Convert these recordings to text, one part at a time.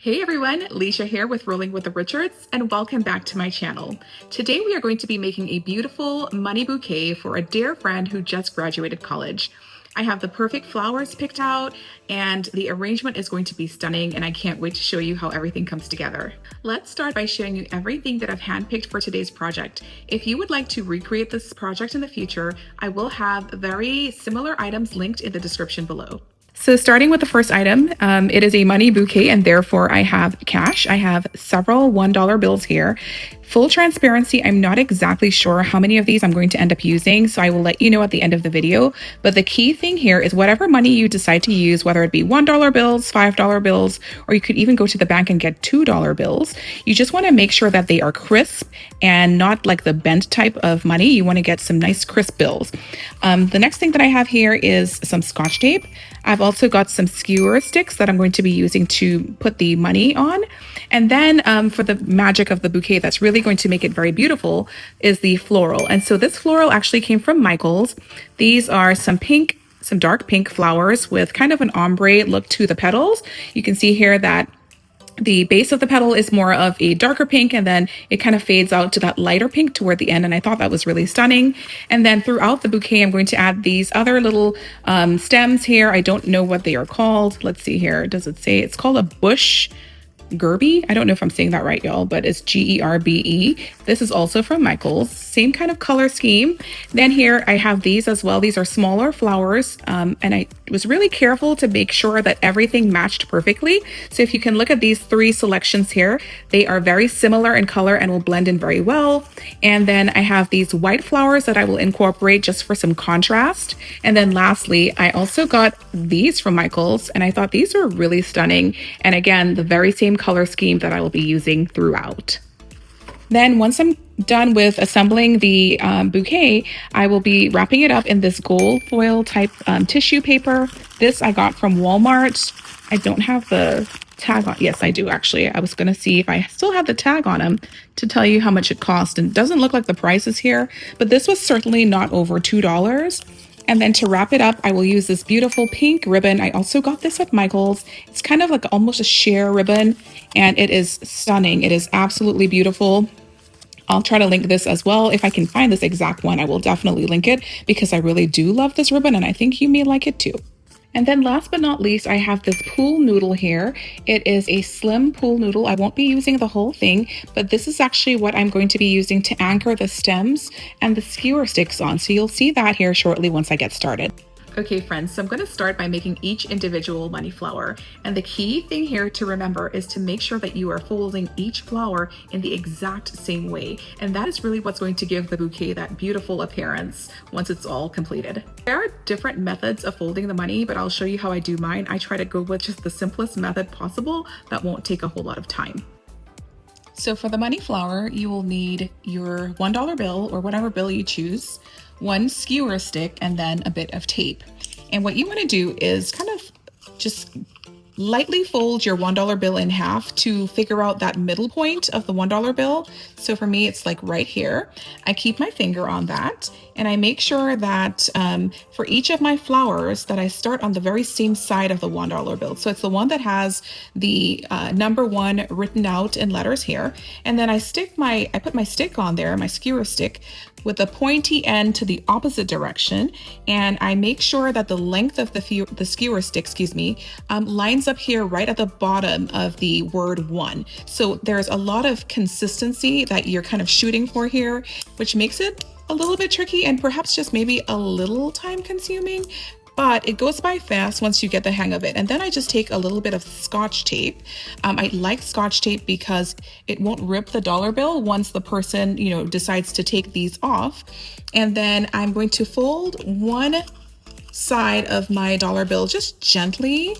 Hey everyone, Leisha here with Rolling with the Richards, and welcome back to my channel. Today we are going to be making a beautiful money bouquet for a dear friend who just graduated college. I have the perfect flowers picked out, and the arrangement is going to be stunning, and I can't wait to show you how everything comes together. Let's start by showing you everything that I've handpicked for today's project. If you would like to recreate this project in the future, I will have very similar items linked in the description below. So starting with the first item, it is a money bouquet and therefore I have cash. I have several $1 bills here. Full transparency, I'm not exactly sure how many of these I'm going to end up using, so I will let you know at the end of the video. But the key thing here is whatever money you decide to use, whether it be $1 bills, $5 bills, or you could even go to the bank and get $2 bills, you just want to make sure that they are crisp and not like the bent type of money. You want to get some nice crisp bills. The next thing that I have here is some Scotch tape. I've also got some skewer sticks that I'm going to be using to put the money on. And then for the magic of the bouquet that's really going to make it very beautiful is the floral. And so this floral actually came from Michael's. These are some dark pink flowers with kind of an ombre look to the petals. You can see here that the base of the petal is more of a darker pink, and then it kind of fades out to that lighter pink toward the end. And I thought that was really stunning. And then throughout the bouquet, I'm going to add these other little stems here. I don't know what they are called. Let's see here. Does it say? It's called a bush Gerbe. I don't know if I'm saying that right, y'all, but it's Gerbe. This is also from Michael's. Same kind of color scheme. Then here I have these as well. These are smaller flowers, and I was really careful to make sure that everything matched perfectly. So if you can look at these three selections here, they are very similar in color and will blend in very well. And then I have these white flowers that I will incorporate just for some contrast. And then lastly, I also got these from Michael's, and I thought these were really stunning. And again, the very same color scheme that I will be using throughout. Then once I'm done with assembling the bouquet, I will be wrapping it up in this gold foil type tissue paper. This I got from Walmart. I don't have the tag on. Yes, I do actually. I was going to see if I still have the tag on them to tell you how much it cost. And it doesn't look like the prices here, but this was certainly not over $2. And then to wrap it up, I will use this beautiful pink ribbon. I also got this at Michael's. It's kind of like almost a sheer ribbon, and it is stunning. It is absolutely beautiful. I'll try to link this as well. If I can find this exact one, I will definitely link it because I really do love this ribbon and I think you may like it too. And then last but not least, I have this pool noodle here. It is a slim pool noodle. I won't be using the whole thing, but this is actually what I'm going to be using to anchor the stems and the skewer sticks on. So you'll see that here shortly once I get started. Okay friends, so I'm going to start by making each individual money flower. And the key thing here to remember is to make sure that you are folding each flower in the exact same way. And that is really what's going to give the bouquet that beautiful appearance once it's all completed. There are different methods of folding the money, but I'll show you how I do mine. I try to go with just the simplest method possible that won't take a whole lot of time. So for the money flower, you will need your $1 bill or whatever bill you choose, one skewer stick, and then a bit of tape. And what you want to do is kind of just lightly fold your $1 bill in half to figure out that middle point of the $1 bill. So for me, it's like right here. I keep my finger on that and I make sure that for each of my flowers that I start on the very same side of the $1 bill. So it's the one that has the number 1 written out in letters here. And then I put my stick on there, my skewer stick, with the pointy end to the opposite direction, and I make sure that the length of the skewer stick, lines up here right at the bottom of the word 1. So there's a lot of consistency that you're kind of shooting for here, which makes it a little bit tricky and perhaps just maybe a little time consuming, but it goes by fast once you get the hang of it. And then I just take a little bit of Scotch tape. I like Scotch tape because it won't rip the dollar bill once the person, decides to take these off. And then I'm going to fold one side of my dollar bill just gently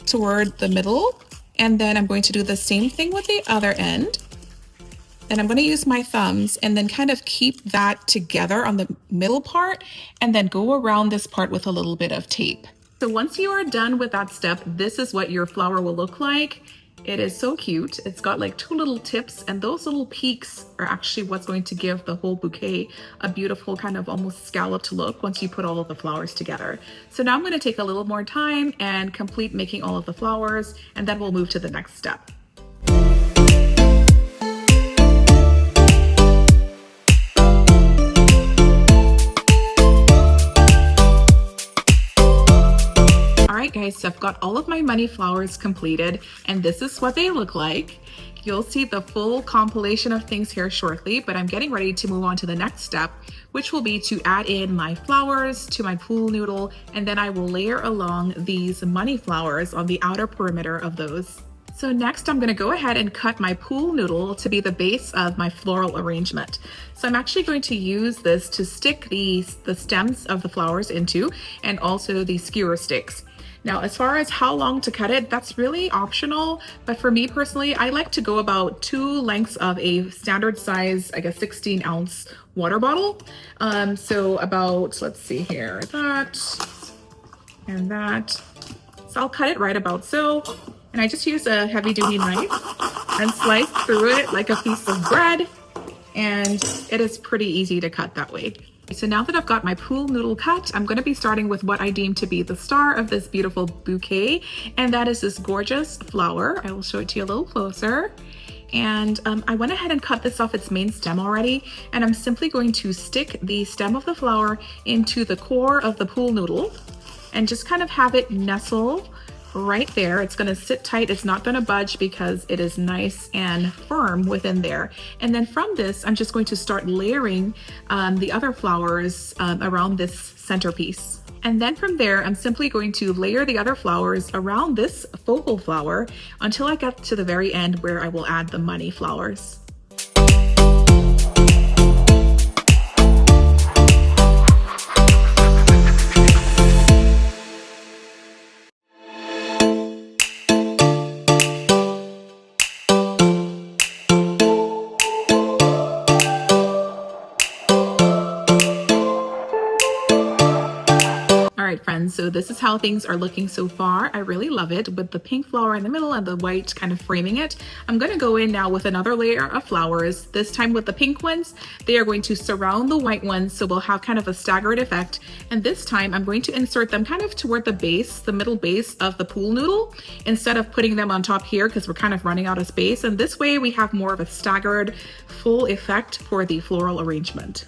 toward the middle. And then I'm going to do the same thing with the other end. Then I'm going to use my thumbs and then kind of keep that together on the middle part and then go around this part with a little bit of tape. So once you are done with that step, this is what your flower will look like. It is so cute. It's got like two little tips, and those little peaks are actually what's going to give the whole bouquet a beautiful kind of almost scalloped look once you put all of the flowers together. So now I'm going to take a little more time and complete making all of the flowers, and then we'll move to the next step. Alright guys, so I've got all of my money flowers completed, and this is what they look like. You'll see the full compilation of things here shortly, but I'm getting ready to move on to the next step, which will be to add in my flowers to my pool noodle, and then I will layer along these money flowers on the outer perimeter of those. So next I'm going to go ahead and cut my pool noodle to be the base of my floral arrangement. So I'm actually going to use this to stick the stems of the flowers into, and also the skewer sticks. Now, as far as how long to cut it, that's really optional, but for me personally, I like to go about 2 lengths of a standard size, I guess 16-ounce water bottle. So about, let's see here, that and that. So I'll cut it right about so. And I just use a heavy-duty knife and slice through it like a piece of bread, and it is pretty easy to cut that way. So now that I've got my pool noodle cut, I'm going to be starting with what I deem to be the star of this beautiful bouquet, and that is this gorgeous flower. I will show it to you a little closer. And I went ahead and cut this off its main stem already, and I'm simply going to stick the stem of the flower into the core of the pool noodle and just kind of have it nestle right there. It's going to sit tight. It's not going to budge because it is nice and firm within there. And then from this, I'm just going to start layering the other flowers around this centerpiece. And then from there, I'm simply going to layer the other flowers around this focal flower until I get to the very end where I will add the money flowers. Friends, so this is how things are looking so far. I really love it with the pink flower in the middle and the white kind of framing it. I'm going to go in now with another layer of flowers, this time with the pink ones. They are going to surround the white ones, so we'll have kind of a staggered effect. And this time I'm going to insert them kind of toward the base, the middle base of the pool noodle, instead of putting them on top here because we're kind of running out of space. And this way we have more of a staggered full effect for the floral arrangement.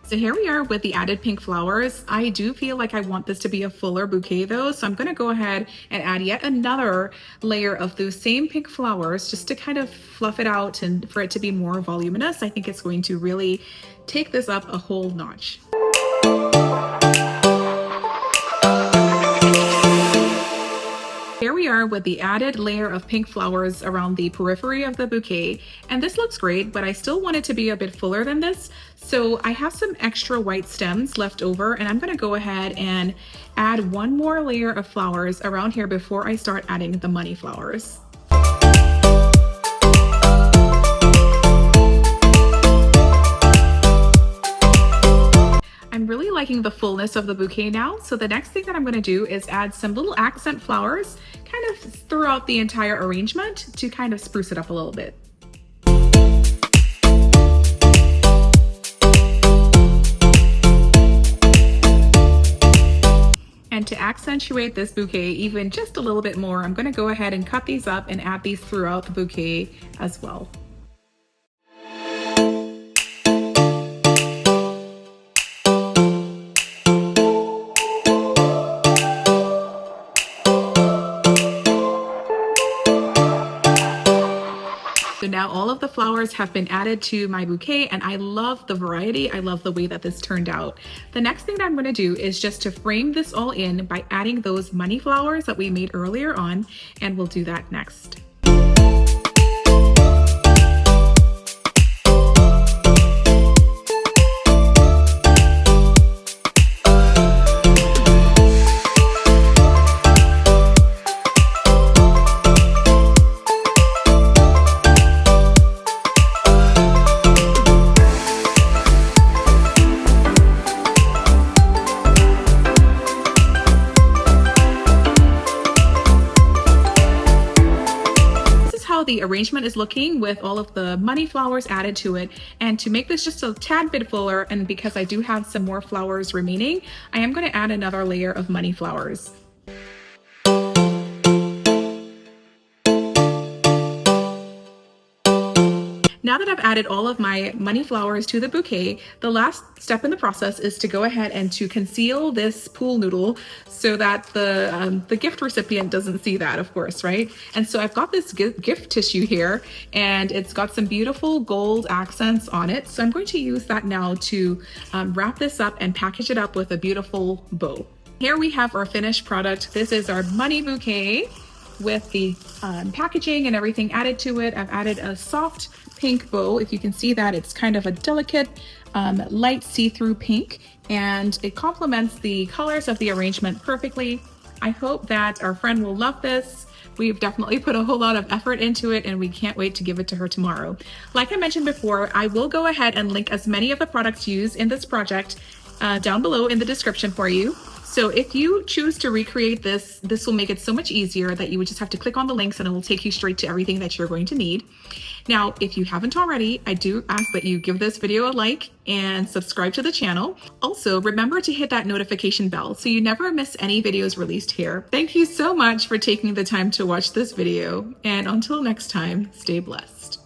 So here we are with the added pink flowers. I do feel like I want this to be a fuller bouquet though, so I'm going to go ahead and add yet another layer of those same pink flowers just to kind of fluff it out and for it to be more voluminous. I think it's going to really take this up a whole notch. Here we are with the added layer of pink flowers around the periphery of the bouquet, and this looks great, but I still want it to be a bit fuller than this. So I have some extra white stems left over, and I'm going to go ahead and add one more layer of flowers around here before I start adding the money flowers. I'm really liking the fullness of the bouquet now, so the next thing that I'm going to do is add some little accent flowers kind of throughout the entire arrangement to kind of spruce it up a little bit. And to accentuate this bouquet even just a little bit more, I'm going to go ahead and cut these up and add these throughout the bouquet as well. So now all of the flowers have been added to my bouquet, and I love the variety. I love the way that this turned out. The next thing that I'm going to do is just to frame this all in by adding those money flowers that we made earlier on, and we'll do that next. the arrangement is looking with all of the money flowers added to it. And to make this just a tad bit fuller, and because I do have some more flowers remaining, I am going to add another layer of money flowers. Now that I've added all of my money flowers to the bouquet, the last step in the process is to go ahead and to conceal this pool noodle so that the gift recipient doesn't see that, of course, right? And so I've got this gift tissue here, and it's got some beautiful gold accents on it. So I'm going to use that now to wrap this up and package it up with a beautiful bow. Here we have our finished product. This is our money bouquet with the packaging and everything added to it. I've added a soft pink bow. If you can see that, it's kind of a delicate light see-through pink, and it complements the colors of the arrangement perfectly. I hope that our friend will love this. We've definitely put a whole lot of effort into it, and we can't wait to give it to her tomorrow. Like I mentioned before, I will go ahead and link as many of the products used in this project down below in the description for you. So if you choose to recreate this will make it so much easier that you would just have to click on the links and it will take you straight to everything that you're going to need. Now, if you haven't already, I do ask that you give this video a like and subscribe to the channel. Also, remember to hit that notification bell so you never miss any videos released here. Thank you so much for taking the time to watch this video, and until next time, stay blessed.